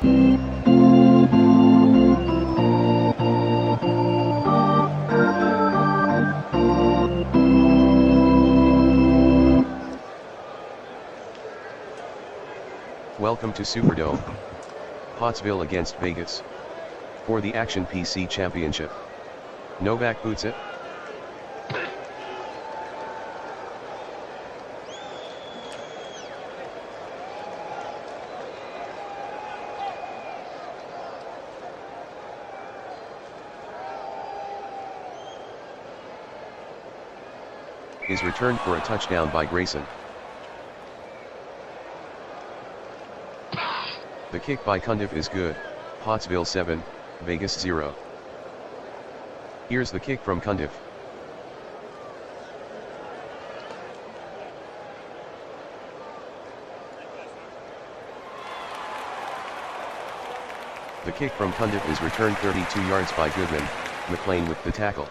Welcome to Superdome. Pottsville against Vegas. For the Action PC Championship. Novak boots it. Is returned for a touchdown by Grayson. The kick by Cundiff is good. Pottsville 7, Vegas 0. Here's the kick from Cundiff. The kick from Cundiff is returned 32 yards by Goodman. McLean with the tackle.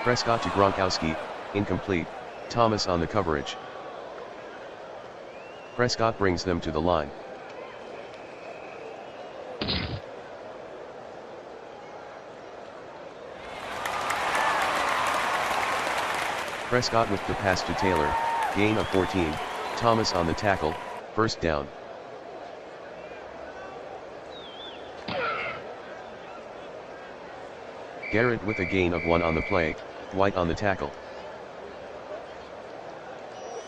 Prescott to Gronkowski, incomplete. Thomas on the coverage. Prescott brings them to the line. Prescott with the pass to Taylor, gain of 14, Thomas on the tackle, first down. Garrett with a gain of 1 on the play, White on the tackle.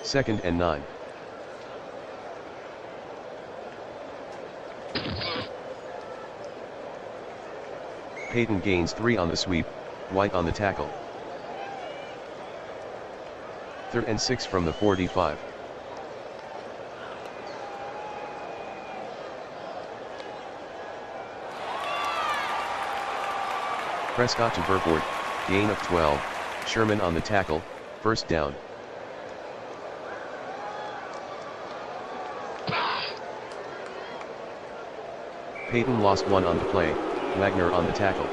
2nd and 9. Payton gains 3 on the sweep, White on the tackle. 3rd and 6 from the 45. Prescott to Burford, gain of 12, Sherman on the tackle, first down. Payton lost 1 on the play, Wagner on the tackle.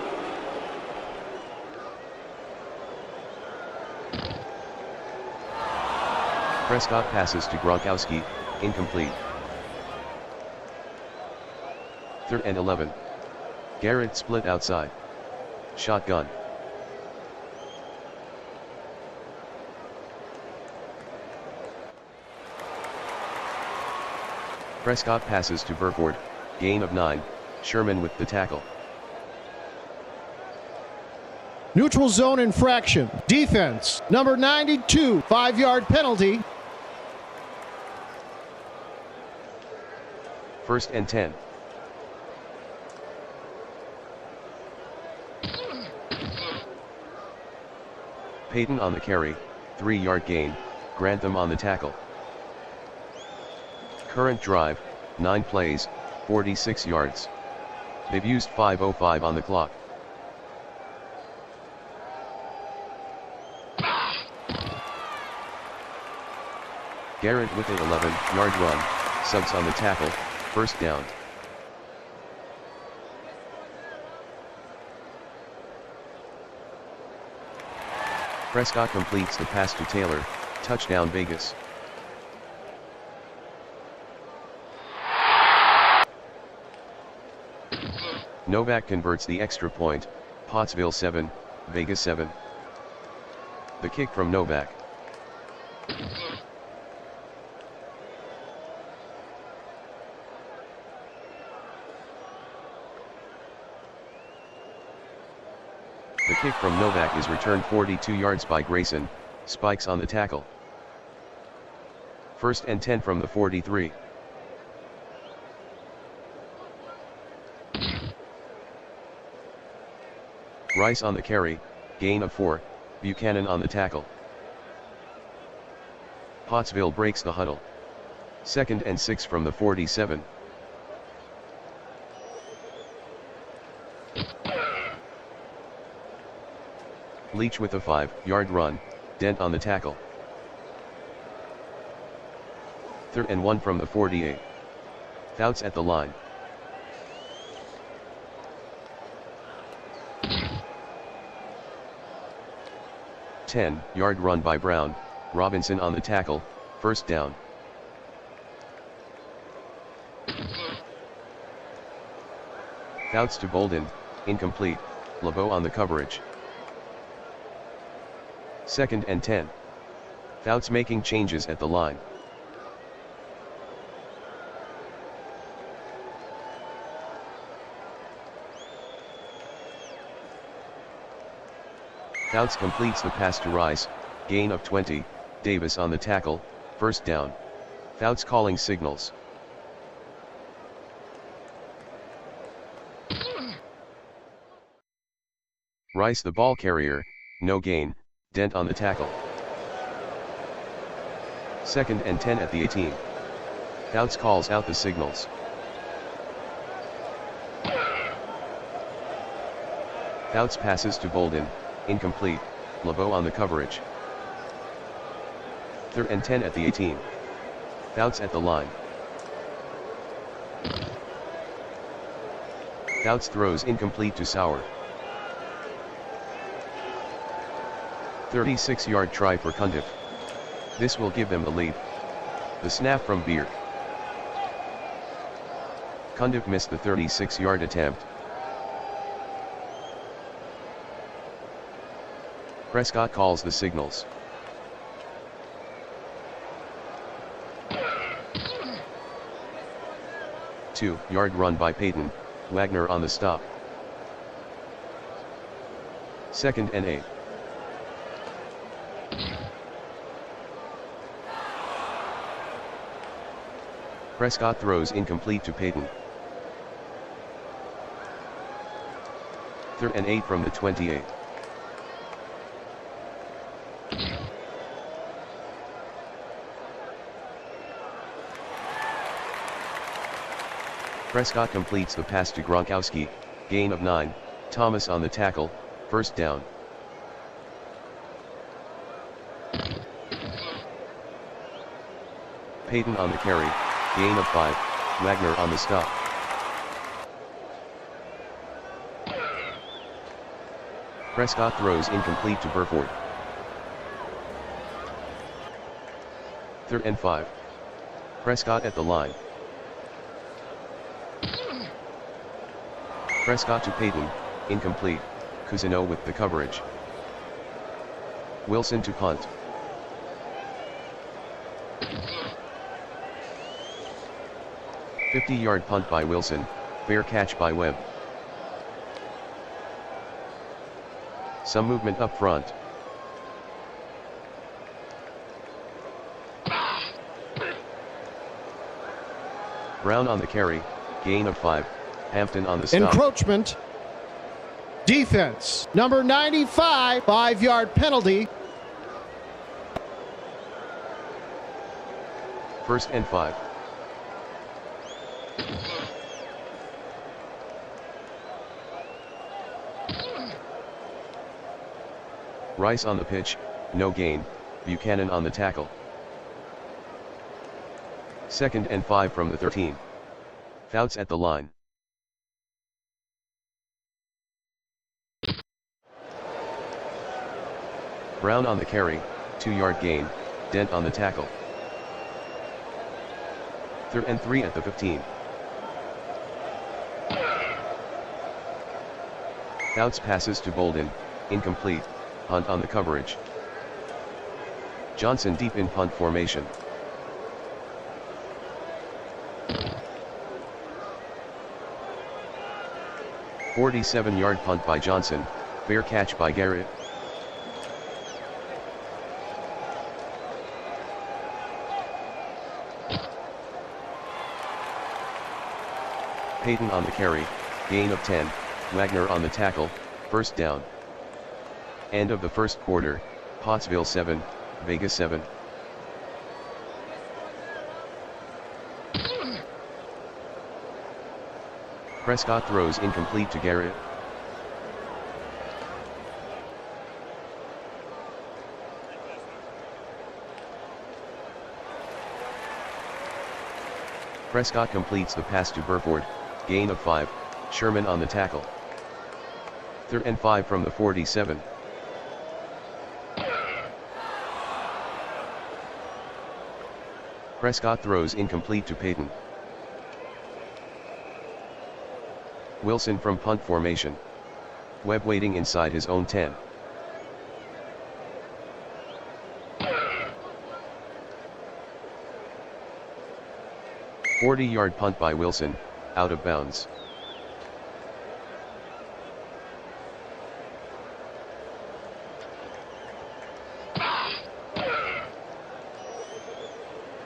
Prescott passes to Gronkowski, incomplete. 3rd and 11. Garrett split outside. Shotgun. Prescott passes to Burford, gain of 9, Sherman with the tackle. Neutral zone infraction. Defense, number 92, 5-yard penalty. 1st and 10. Payton on the carry, 3-yard gain, Grantham on the tackle. Current drive, 9 plays, 46 yards. They've used 5:05 on the clock. Garrett with an 11-yard run, Suggs on the tackle, first down. Prescott completes the pass to Taylor, touchdown Vegas. Novak converts the extra point, Pottsville 7, Vegas 7. The kick from Novak. The kick from Novak is returned 42 yards by Grayson, spikes on the tackle. 1st and 10 from the 43. Rice on the carry, gain of 4, Buchanan on the tackle. Pottsville breaks the huddle. 2nd and 6 from the 47. Leach with a 5-yard run, Dent on the tackle. 3rd and 1 from the 48. Fouts at the line. Ten-yard run by Brown, Robinson on the tackle, first down. Fouts to Bolden, incomplete, LeBeau on the coverage. 2nd and 10. Fouts making changes at the line. Fouts completes the pass to Rice, gain of 20, Davis on the tackle, first down. Fouts calling signals. Rice the ball carrier, no gain, dent on the tackle. 2nd and 10 at the 18. Fouts calls out the signals. Fouts passes to Bolden, incomplete, LeBeau on the coverage. 3rd and 10 at the 18. Fouts at the line. Fouts throws incomplete to Sauer. 36-yard try for Cundiff. This will give them the lead. The snap from Beard. Cundiff missed the 36-yard attempt. Prescott calls the signals. Two-yard run by Payton, Wagner on the stop. 2nd and 8. Prescott throws incomplete to Payton. 3rd and 8 from the 28. Prescott completes the pass to Gronkowski, gain of 9, Thomas on the tackle, first down. Payton on the carry, gain of 5, Wagner on the stop. Prescott throws incomplete to Burford. 3rd and 5. Prescott at the line. Prescott to Payton, incomplete, Cousineau with the coverage. Wilson to punt. "50-yard punt by Wilson, fair catch by Webb. Some movement up front. Brown on the carry, gain of 5, Hampton on the stop. Encroachment. Defense, number 95, 5-yard penalty. 1st and 5. Rice on the pitch, no gain, Buchanan on the tackle. 2nd and 5 from the 13. Fouts at the line. Brown on the carry, 2-yard gain, Dent on the tackle. 3rd and 3 at the 15. Fouts passes to Bolden, incomplete, Hunt on the coverage. Johnson deep in punt formation. "47-yard punt by Johnson, fair catch by Garrett. Payton on the carry, gain of 10, Wagner on the tackle, first down. End of the first quarter, Pottsville 7, Vegas 7. Prescott throws incomplete to Garrett. Prescott completes the pass to Burford, gain of 5, Sherman on the tackle. 3rd and 5 from the 47. Prescott throws incomplete to Peyton. Wilson from punt formation. Webb waiting inside his own 10. "40-yard punt by Wilson, out of bounds.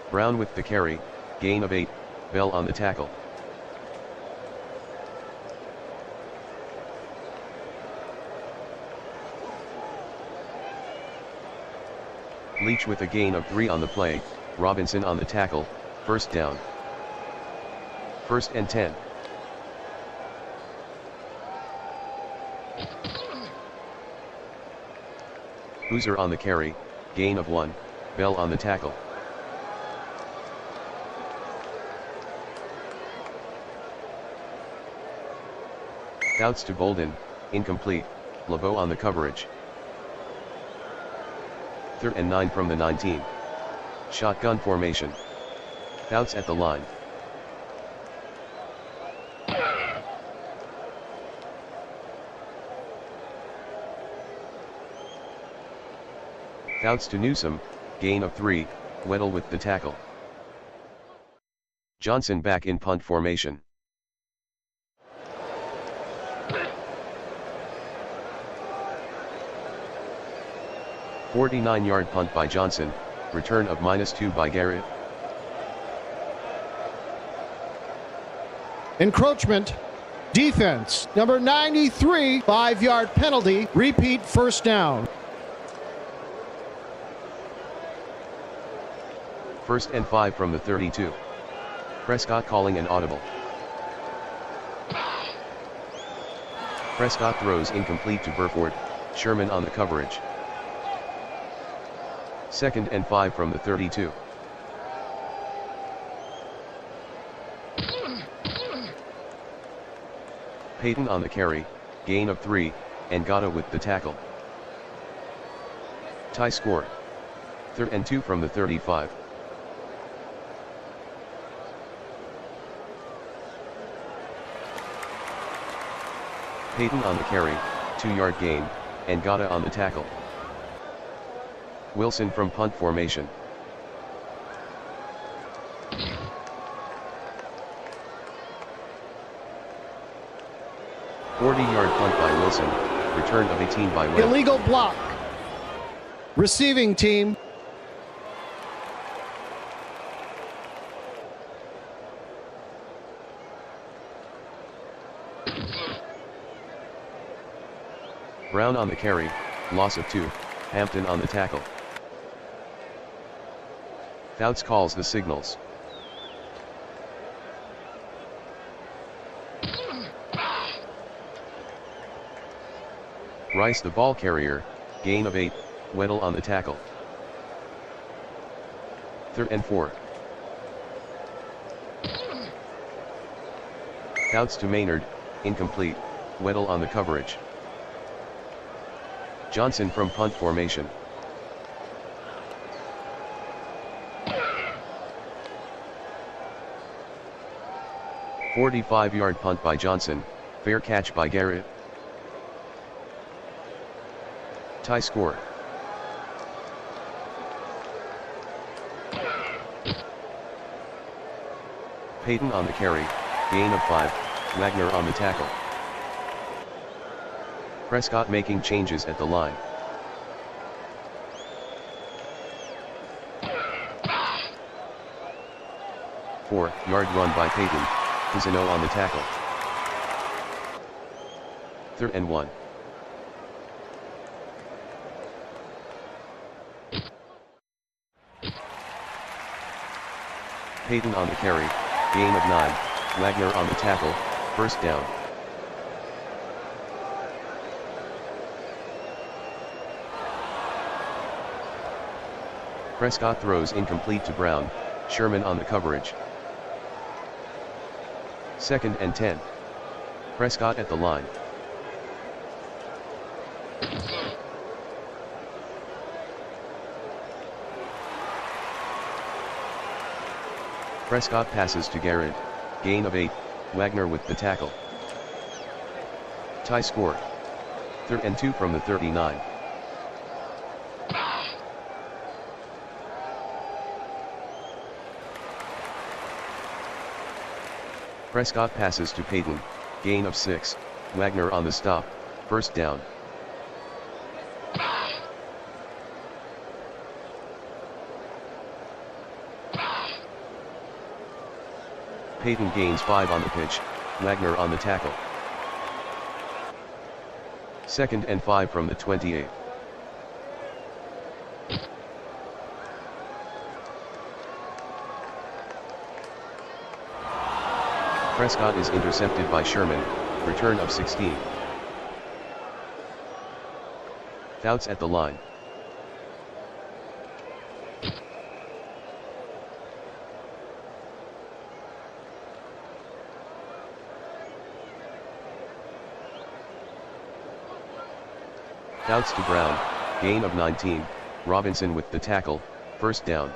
Brown with the carry, gain of 8, Bell on the tackle. Leach with a gain of 3 on the play, Robinson on the tackle, first down. 1st and 10. Boozer on the carry, gain of 1, Bell on the tackle. Outs to Bolden, incomplete, LeBeau on the coverage. 3rd and 9 from the 19. Shotgun formation. Outs at the line. Outs to Newsome, gain of 3, Weddle with the tackle. Johnson back in punt formation. "49-yard punt by Johnson, return of -2 by Garrett." Encroachment. Defense. Number 93, 5-yard penalty. Repeat first down. 1st and 5 from the 32. Prescott calling an audible. Prescott throws incomplete to Burford, Sherman on the coverage. 2nd and 5 from the 32. Peyton on the carry, gain of 3, and Ngata with the tackle. Tie score. 3rd and 2 from the 35. Peyton on the carry, 2-yard gain, and Ngata on the tackle. Wilson from punt formation. "40-yard punt by Wilson, return of 18 by Webb." Illegal block. Receiving team. Brown on the carry, loss of 2, Hampton on the tackle. Fouts calls the signals. Rice the ball carrier, gain of 8, Weddle on the tackle. 3rd and 4. Outs to Maynard, incomplete, Weddle on the coverage. Johnson from punt formation. "45-yard punt by Johnson, fair catch by Garrett." Tie score. Peyton on the carry, gain of 5, Wagner on the tackle. Prescott making changes at the line. Four-yard run by Peyton, Pisano on the tackle. 3rd and 1. Peyton on the carry, gain of 9, Wagner on the tackle, first down. Prescott throws incomplete to Brown, Sherman on the coverage. 2nd and 10. Prescott at the line. Prescott passes to Garrett, gain of 8, Wagner with the tackle. Tie score. 3rd and 2 from the 39. Prescott passes to Payton, gain of 6, Wagner on the stop, 1st down. Payton gains 5 on the pitch, Wagner on the tackle. 2nd and 5 from the 28. Prescott is intercepted by Sherman, return of 16. Fouts at the line. Fouts to Brown, gain of 19, Robinson with the tackle, 1st down.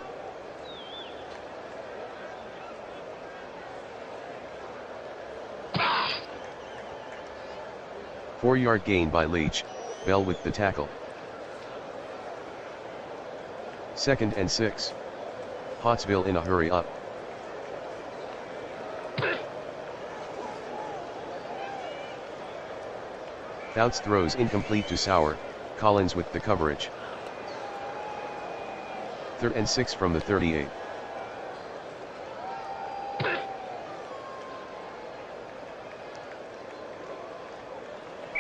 Four-yard gain by Leach, Bell with the tackle. 2nd and 6. Pottsville in a hurry up. Fouts throws incomplete to Sauer, Collins with the coverage. 3rd and 6 from the 38.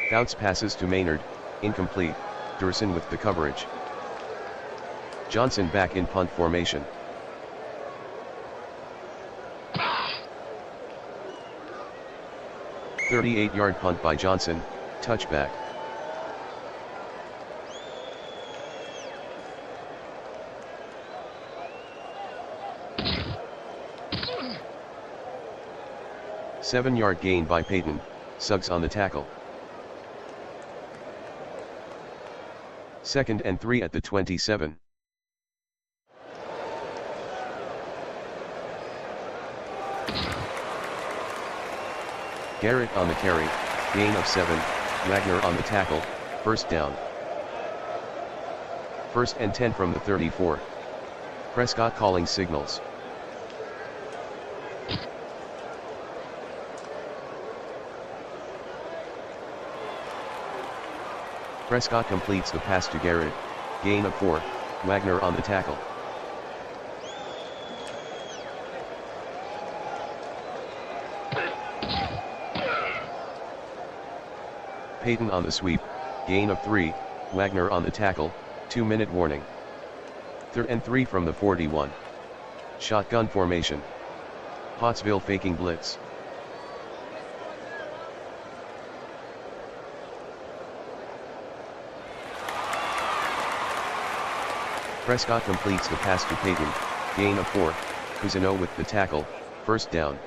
Fouts passes to Maynard, incomplete, Durson with the coverage. Johnson back in punt formation. "38-yard punt by Johnson, touchback. "7-yard gain by Payton, Suggs on the tackle. 2nd and 3 at the 27. Garrett on the carry, gain of 7, Wagner on the tackle, 1st down. 1st and 10 from the 34. Prescott calling signals. Prescott completes the pass to Garrett, gain of 4, Wagner on the tackle. Payton on the sweep, gain of 3, Wagner on the tackle, 2-minute warning. 3rd and 3 from the 41. Shotgun formation. Pottsville faking blitz. Prescott completes the pass to Payton, gain of 4, Cousineau with the tackle, 1st down.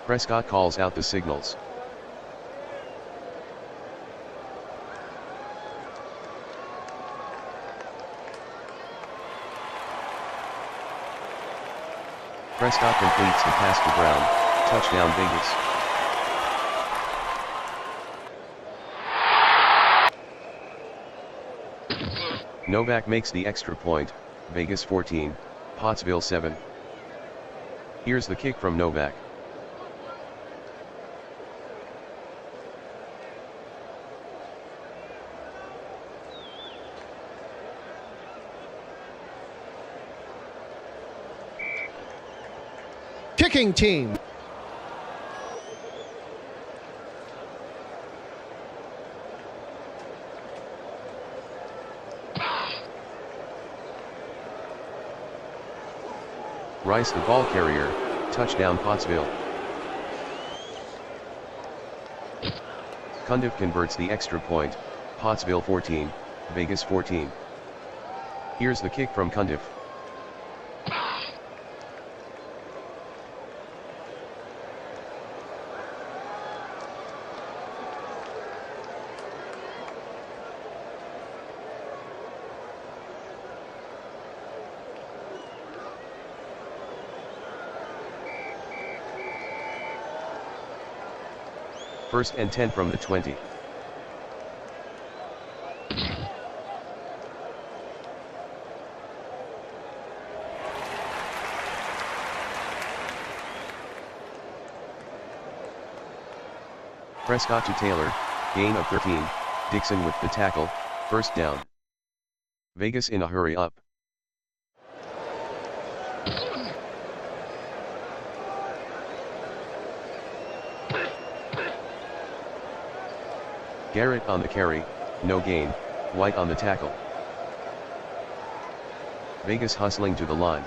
Prescott calls out the signals. Prescott completes the pass to Brown, touchdown Vegas. Novak makes the extra point, Vegas 14, Pottsville 7. Here's the kick from Novak. Kicking team. Rice the ball carrier, touchdown Pottsville. Cundiff converts the extra point, Pottsville 14, Vegas 14. Here's the kick from Cundiff. First and 10 from the 20. Prescott to Taylor, gain of 13, Dixon with the tackle, first down. Vegas in a hurry up. Garrett on the carry, no gain, White on the tackle. Vegas hustling to the line.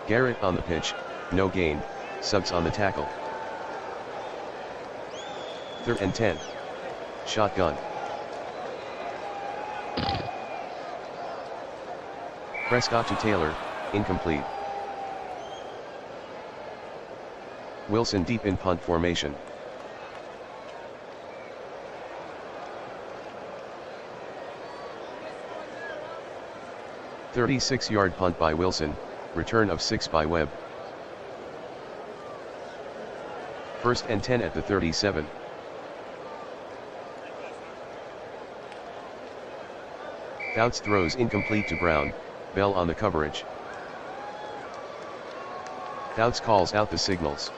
Garrett on the pitch, no gain, Suggs on the tackle. 3rd and 10. Shotgun. Prescott to Taylor, incomplete. Wilson deep in punt formation. "36-yard punt by Wilson, return of 6 by Webb. First and 10 at the 37. Fouts throws incomplete to Brown, Bell on the coverage. Fouts calls out the signals.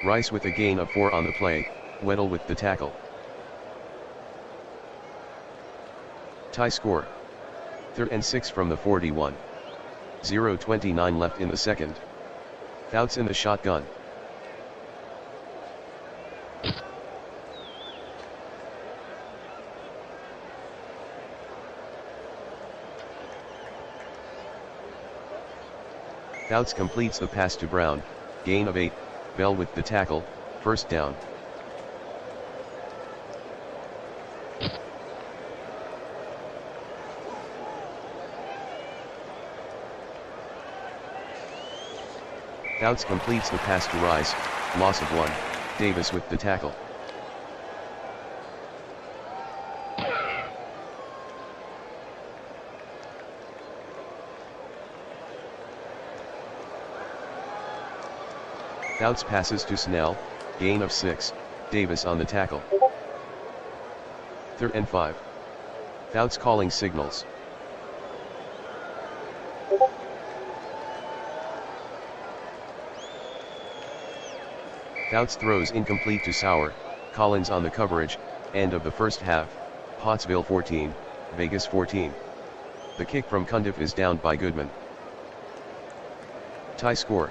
Rice with a gain of 4 on the play, Weddle with the tackle. Tie score. 3rd and 6 from the 41. 0:29 left in the second. Fouts in the shotgun. Fouts completes the pass to Brown, gain of 8, Bell with the tackle, first down. Fouts completes the pass to Rice, loss of 1, Davis with the tackle. Fouts passes to Snell, gain of 6, Davis on the tackle. 3rd and 5. Fouts calling signals. Fouts throws incomplete to Sauer, Collins on the coverage, end of the first half, Pottsville 14, Vegas 14. The kick from Cundiff is downed by Goodman. Tie score.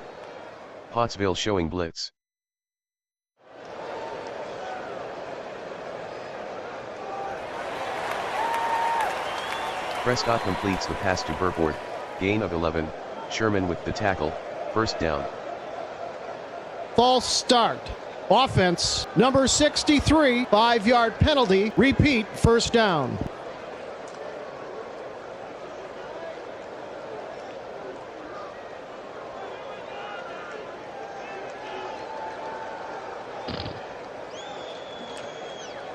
Pottsville showing blitz. Prescott completes the pass to Burford, gain of 11, Sherman with the tackle, first down. False start. Offense, number 63, 5-yard penalty. Repeat, first down.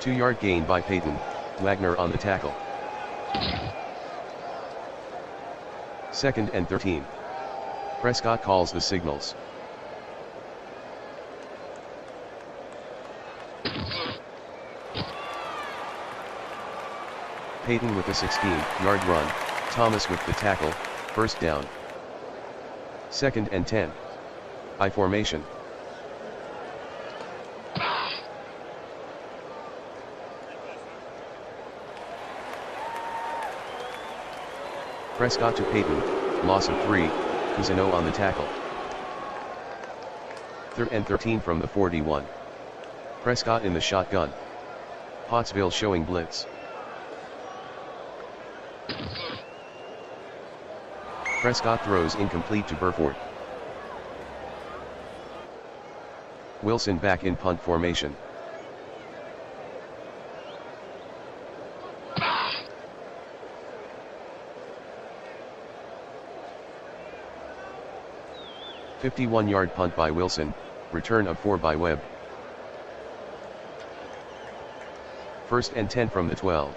Two-yard gain by Payton, Wagner on the tackle. 2nd and 13. Prescott calls the signals. Payton with a 16-yard run, Thomas with the tackle, first down. 2nd and 10. I formation. Prescott to Payton, loss of 3, Cousineau on the tackle. 3rd and 13 from the 41. Prescott in the shotgun. Pottsville showing blitz. Prescott throws incomplete to Burford. Wilson back in punt formation. 51-yard punt by Wilson, return of 4 by Webb. First and 10 from the 12.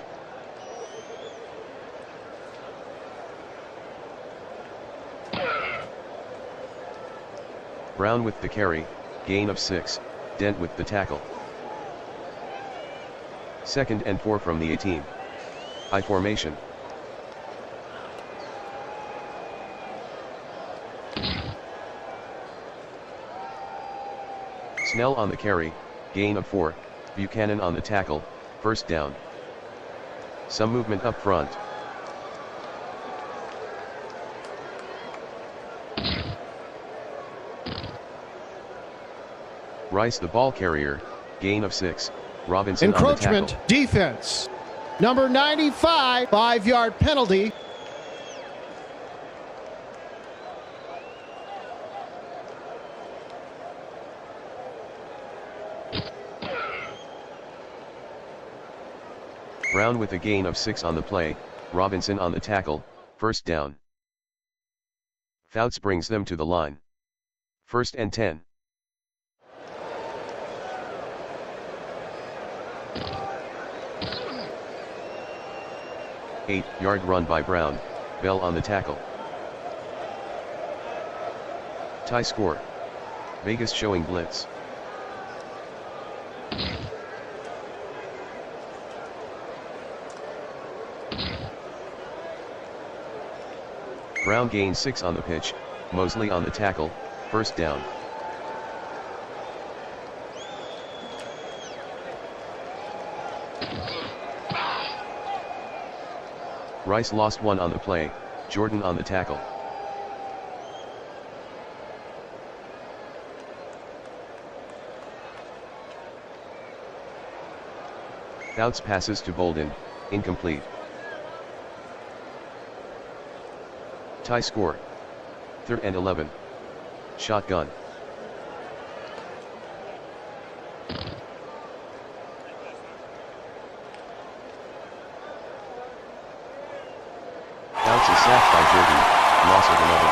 Brown with the carry, gain of 6, Dent with the tackle. Second and 4 from the 18. I formation. Snell on the carry, gain of 4, Buchanan on the tackle, first down. Some movement up front. Rice the ball carrier, gain of 6, Robinson on the tackle. Encroachment defense. Number 95, 5-yard penalty. Brown with a gain of 6 on the play, Robinson on the tackle, first down. Fouts brings them to the line. First and 10. Eight-yard run by Brown, Bell on the tackle. Tie score. Vegas showing blitz. Brown gains 6 on the pitch, Mosley on the tackle, first down. Rice lost 1 on the play, Jordan on the tackle. Fouts passes to Bolden, incomplete. Tie score. 3rd and 11. Shotgun. Fouts is sacked by Jordan, loss of 11.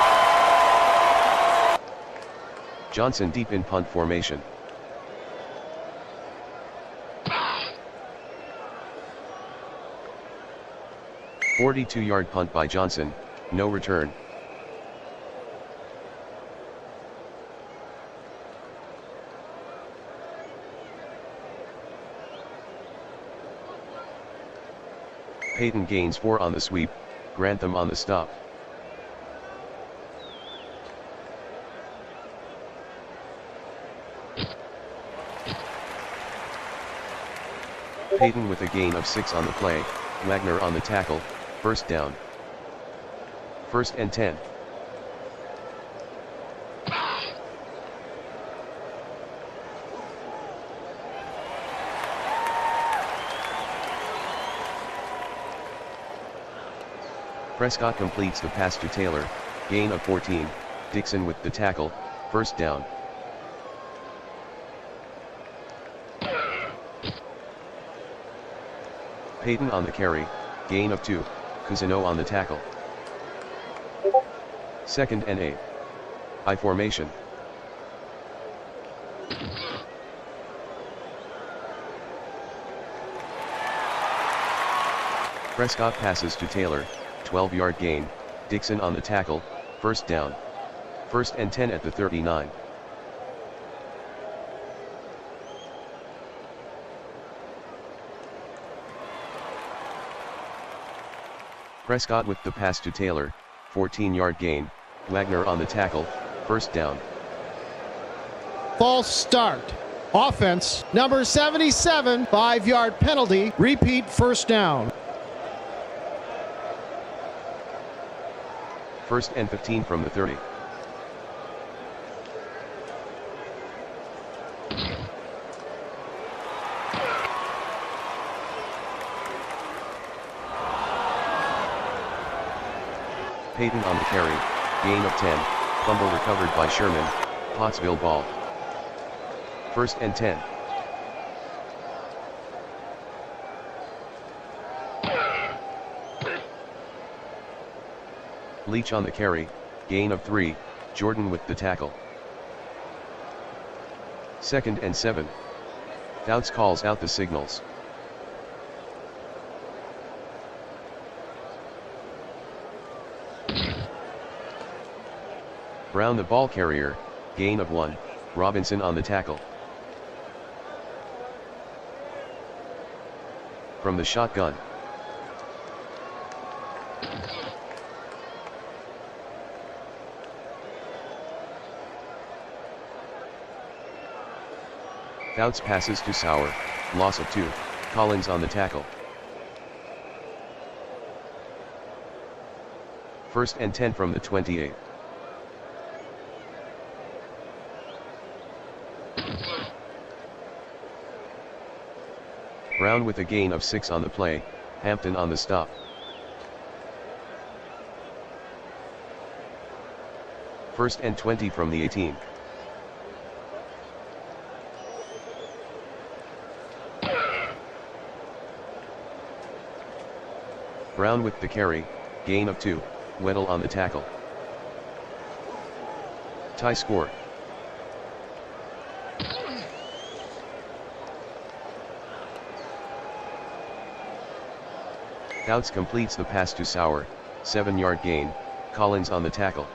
Johnson deep in punt formation. "42-yard punt by Johnson, no return." Payton gains 4 on the sweep, Grantham on the stop. Payton with a gain of 6 on the play, Wagner on the tackle, first down. First and 10. Prescott completes the pass to Taylor, gain of 14, Dixon with the tackle, first down. Payton on the carry, gain of 2, Cousineau on the tackle. Second and 8. I formation. Prescott passes to Taylor, 12-yard gain, Dixon on the tackle, first down. First and 10 at the 39. Prescott with the pass to Taylor, 14-yard gain, Wagner on the tackle, first down. False start. Offense, number 77, 5-yard penalty, repeat first down. First and 15 from the 30. Payton on the carry, gain of 10, fumble recovered by Sherman, Pottsville ball. First and 10. Leach on the carry, gain of 3, Jordan with the tackle. 2nd and 7. Fouts calls out the signals. Brown the ball carrier, gain of 1, Robinson on the tackle. From the shotgun. Fouts passes to Sauer, loss of 2, Collins on the tackle. 1st and 10 from the 28. Brown with a gain of 6 on the play, Hampton on the stop. First and 20 from the 18. Brown with the carry, gain of 2, Weddle on the tackle. Tie score. Fouts completes the pass to Sauer, 7-yard gain, Collins on the tackle.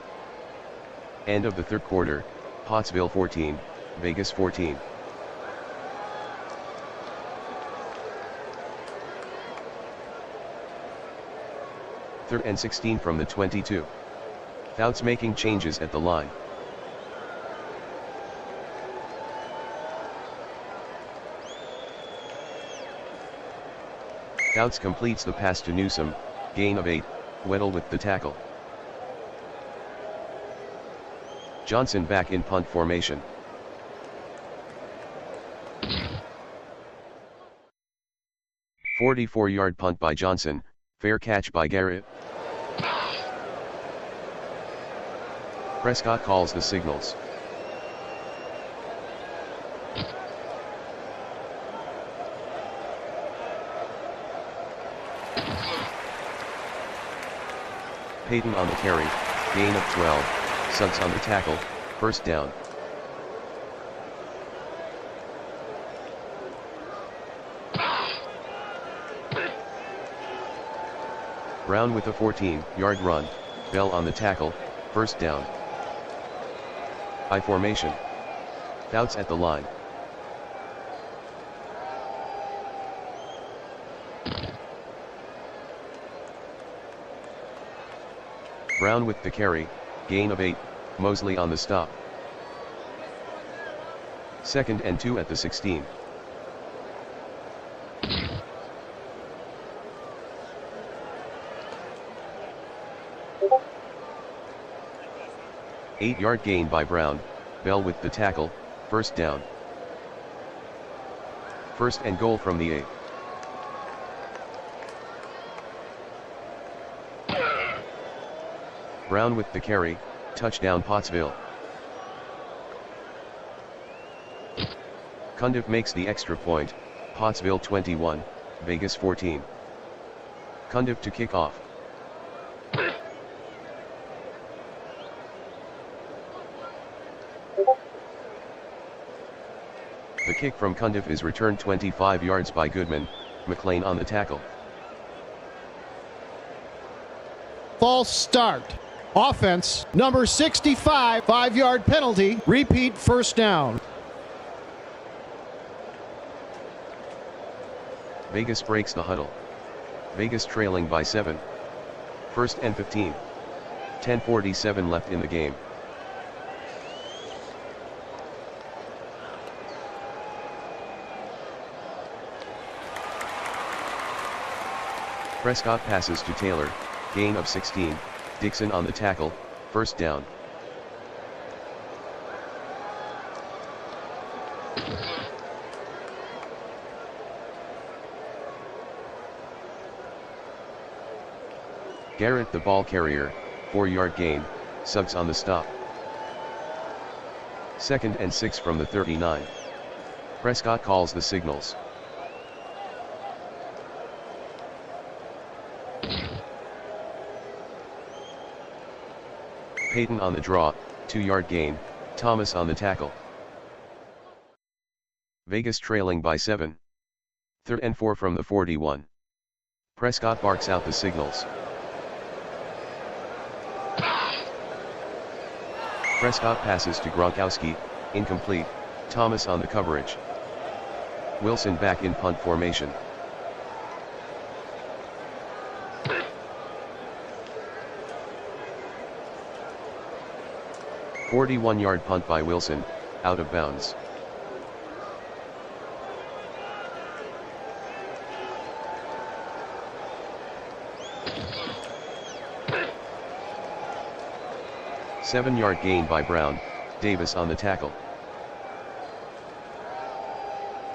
End of the third quarter, Pottsville 14, Vegas 14. Third and 16 from the 22. Fouts making changes at the line. Fouts completes the pass to Newsome, gain of 8, Weddle with the tackle. Johnson back in punt formation. – 44-yard punt by Johnson, fair catch by Garrett. Prescott calls the signals. Payton on the carry, gain of 12. Suggs on the tackle, first down. Brown with a 14-yard run, Bell on the tackle, first down. I formation. Fouts at the line. Brown with the carry, gain of 8, Mosley on the stop. 2nd and 2 at the 16. Eight-yard gain by Brown, Bell with the tackle, first down. First and goal from the 8. Brown with the carry, touchdown Pottsville. Cundiff makes the extra point, Pottsville 21, Vegas 14. Cundiff to kick off. The kick from Cundiff is returned 25 yards by Goodman, McLean on the tackle. False start. Offense, number 65, 5-yard penalty, repeat first down. Vegas breaks the huddle. Vegas trailing by 7. First and 15. 10:47 left in the game. Prescott passes to Taylor, gain of 16. Dixon on the tackle, first down. Garrett the ball carrier, 4-yard gain, Suggs on the stop. 2nd and 6 from the 39. Prescott calls the signals. Payton on the draw, 2-yard gain, Thomas on the tackle. Vegas trailing by 7. 3rd and 4 from the 41. Prescott barks out the signals. Prescott passes to Gronkowski, incomplete, Thomas on the coverage. Wilson back in punt formation. "41-yard punt by Wilson, out of bounds. "7-yard gain by Brown, Davis on the tackle.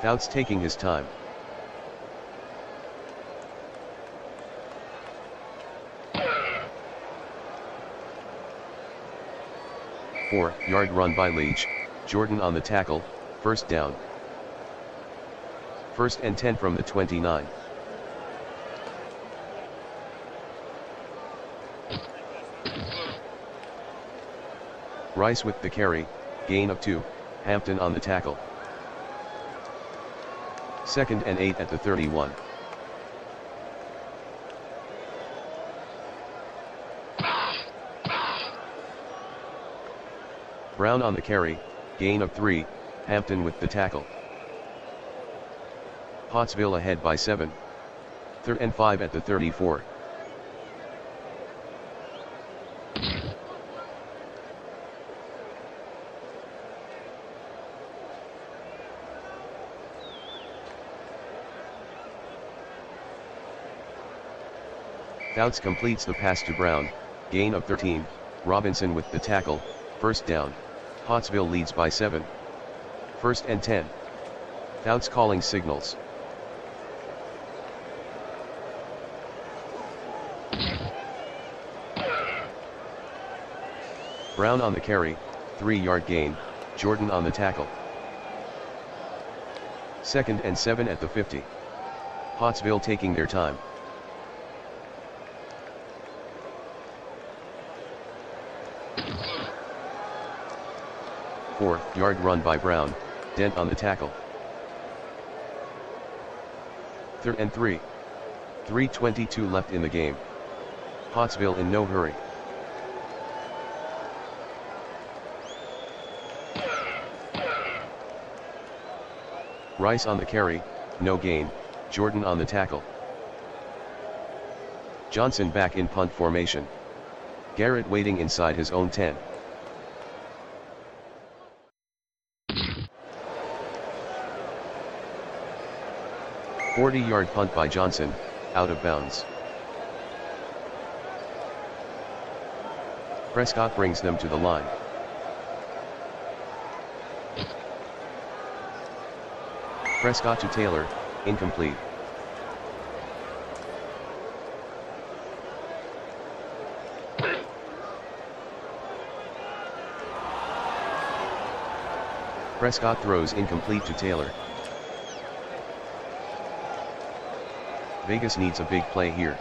Fouts taking his time. "4-yard run by Leach, Jordan on the tackle, first down. 1st and 10 from the 29. Rice with the carry, gain of 2, Hampton on the tackle. 2nd and 8 at the 31. Brown on the carry, gain of 3, Hampton with the tackle. Pottsville ahead by 7. 3rd and 5 at the 34. Fouts completes the pass to Brown, gain of 13, Robinson with the tackle, first down, Pottsville leads by 7. 1st and 10. Fouts calling signals. Brown on the carry, 3-yard gain, Jordan on the tackle. 2nd and 7 at the 50. Pottsville taking their time. "4-yard run by Brown, Dent on the tackle. 3rd and 3. 3:22 left in the game. Pottsville in no hurry. Rice on the carry, no gain, Jordan on the tackle. Johnson back in punt formation. Garrett waiting inside his own 10. "40-yard punt by Johnson, out of bounds. Prescott brings them to the line. Prescott to Taylor, incomplete. Prescott throws incomplete to Taylor. Vegas needs a big play here.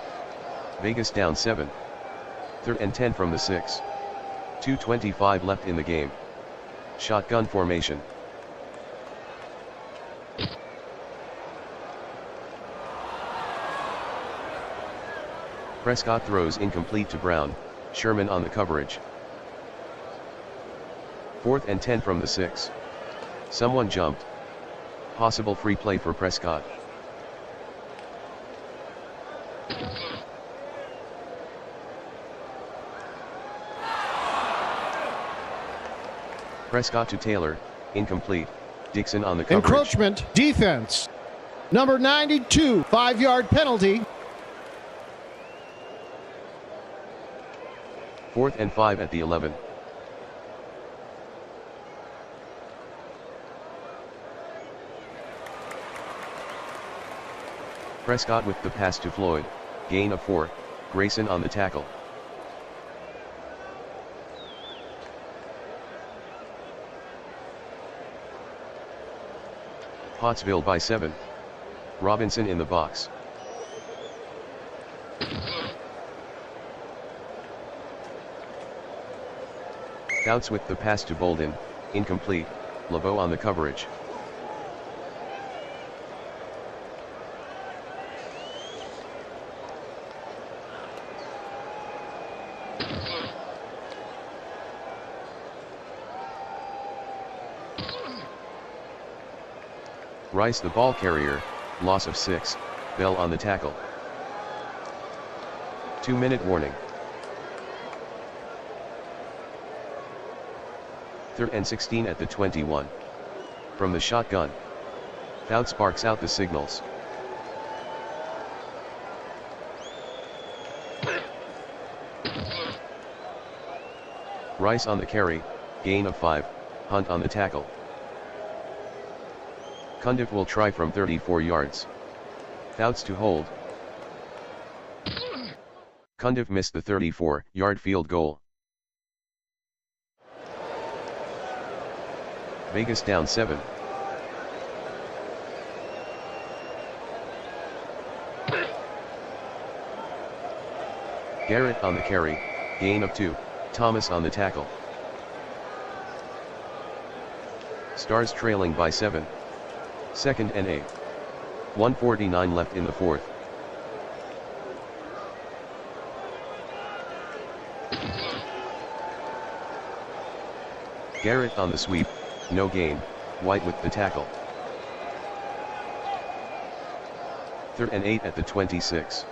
Vegas down 7. 3rd and 10 from the 6. 2:25 left in the game. Shotgun formation. Prescott throws incomplete to Brown, Sherman on the coverage. 4th and 10 from the 6. Someone jumped. Possible free play for Prescott. Prescott to Taylor, incomplete, Dixon on the coverage. Encroachment, defense. Number 92, 5-yard penalty. 4th and 5 at the 11. Prescott with the pass to Floyd, gain of 4, Grayson on the tackle. Pottsville by 7. Robinson in the box. Fouts with the pass to Bolden, incomplete, LeBeau on the coverage. Rice the ball carrier, loss of 6, Bell on the tackle. 2-minute warning. 3rd and 16 at the 21. From the shotgun. Fouts barks out the signals. Rice on the carry, gain of 5, Hunt on the tackle. Cundiff will try from 34 yards. Fouts to hold. Cundiff missed the 34-yard field goal. Vegas down 7. Garrett on the carry, gain of 2, Thomas on the tackle. Stars trailing by 7. 2nd and 8. 1:49 left in the 4th. Garrett on the sweep, no gain, White with the tackle. 3rd and 8 at the 26.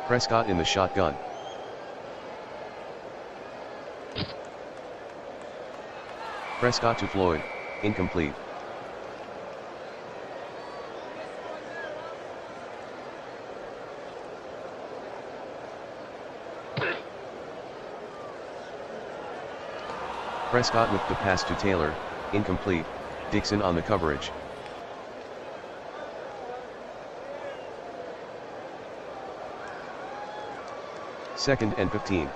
Prescott in the shotgun. Prescott to Floyd, incomplete. Prescott with the pass to Taylor, incomplete, Dixon on the coverage. Second and 15.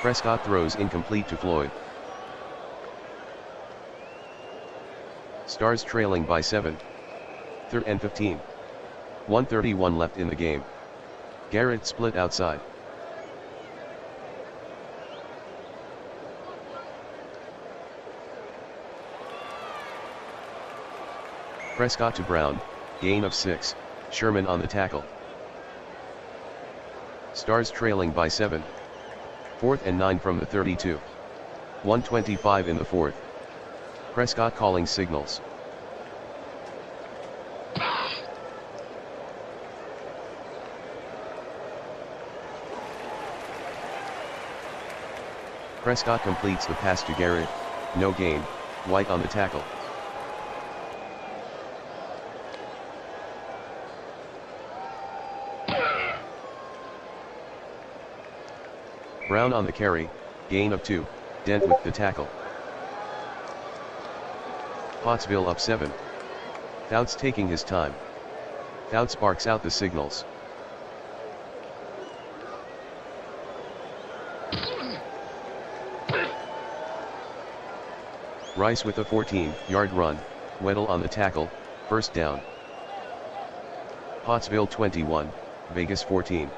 Prescott throws incomplete to Floyd. Stars trailing by 7. 3rd and 15. 1:31 left in the game. Garrett split outside. Prescott to Brown, gain of 6, Sherman on the tackle. Stars trailing by 7. 4th and 9 from the 32. 1:25 in the 4th. Prescott calling signals. Prescott completes the pass to Garrett, no gain, White on the tackle. Brown on the carry, gain of 2, Dent with the tackle. Pottsville up 7. Fouts taking his time. Fouts barks out the signals. Rice with a 14-yard run, Weddle on the tackle, first down. Pottsville 21, Vegas 14.